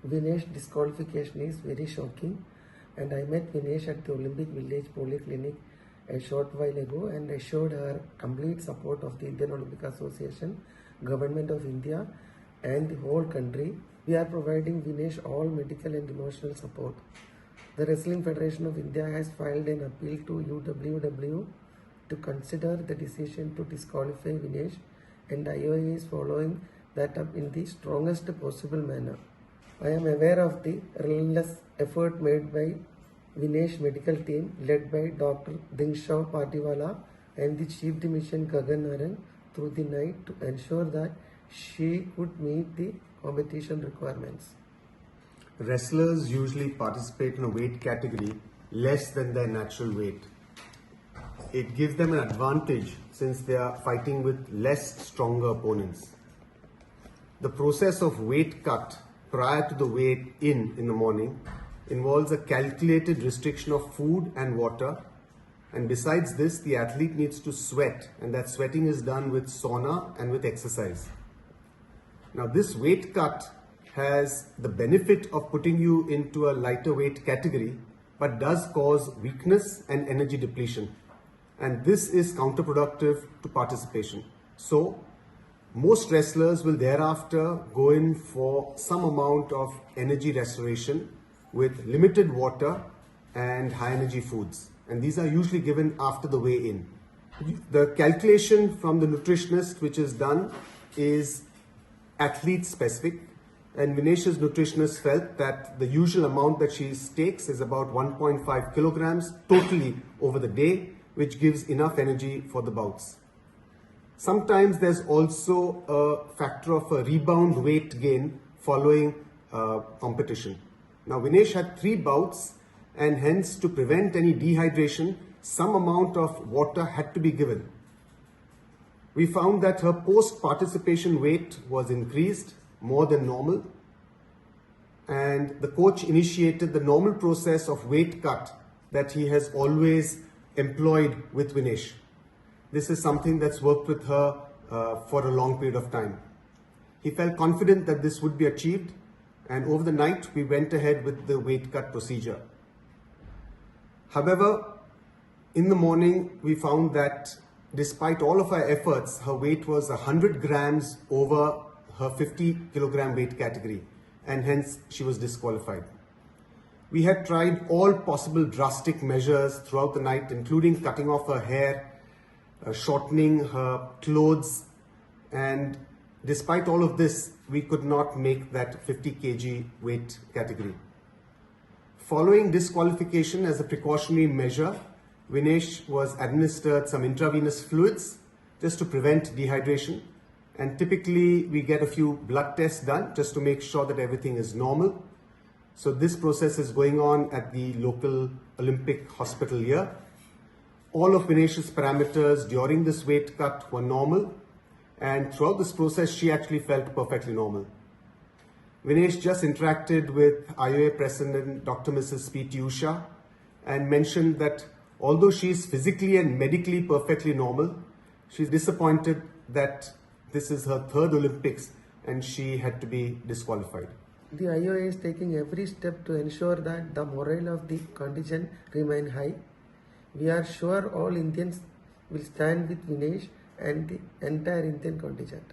Vinesh disqualification is very shocking, and I met Vinesh at the Olympic Village Polyclinic a short while ago and assured her complete support of the Indian Olympic Association, Government of India and the whole country. We are providing Vinesh all medical and emotional support. The Wrestling Federation of India has filed an appeal to UWW to consider the decision to disqualify Vinesh, and IOA is following that up in the strongest possible manner. I am aware of the relentless effort made by Vinesh medical team led by Dr. Paudiwala and the Chief Dimission Gagan Narang through the night to ensure that she could meet the competition requirements. Wrestlers usually participate in a weight category less than their natural weight. It gives them an advantage since they are fighting with less stronger opponents. The process of weight cut prior to the weight in the morning involves a calculated restriction of food and water, and besides this the athlete needs to sweat, and that sweating is done with sauna and with exercise. Now this weight cut has the benefit of putting you into a lighter weight category but does cause weakness and energy depletion, and this is counterproductive to participation. So most wrestlers will thereafter go in for some amount of energy restoration with limited water and high energy foods, and these are usually given after the weigh-in. The calculation from the nutritionist which is done is athlete specific, and Vinesh's nutritionist felt that the usual amount that she takes is about 1.5 kilograms totally over the day, which gives enough energy for the bouts. Sometimes there's also a factor of a rebound weight gain following competition. Now Vinesh had 3 bouts, and hence to prevent any dehydration, some amount of water had to be given. We found that her post-participation weight was increased more than normal, and the coach initiated the normal process of weight cut that he has always employed with Vinesh. This is something that's worked with her for a long period of time. He felt confident that this would be achieved, and over the night we went ahead with the weight cut procedure. However, in the morning we found that despite all of our efforts, her weight was 100 grams over her 50 kilogram weight category, and hence she was disqualified. We had tried all possible drastic measures throughout the night, including cutting off her hair, shortening her clothes, and despite all of this, we could not make that 50 kg weight category. Following disqualification as a precautionary measure, Vinesh was administered some intravenous fluids just to prevent dehydration, and typically we get a few blood tests done just to make sure that everything is normal. So this process is going on at the local Olympic hospital here. All of Vinesh's parameters during this weight cut were normal, and throughout this process she actually felt perfectly normal. Vinesh just interacted with IOA President Dr. Mrs. P.T. Usha and mentioned that although she is physically and medically perfectly normal, she's disappointed that this is her 3rd Olympics and she had to be disqualified. The IOA is taking every step to ensure that the morale of the contingent remain high. We are sure all Indians will stand with Vinesh and the entire Indian contingent.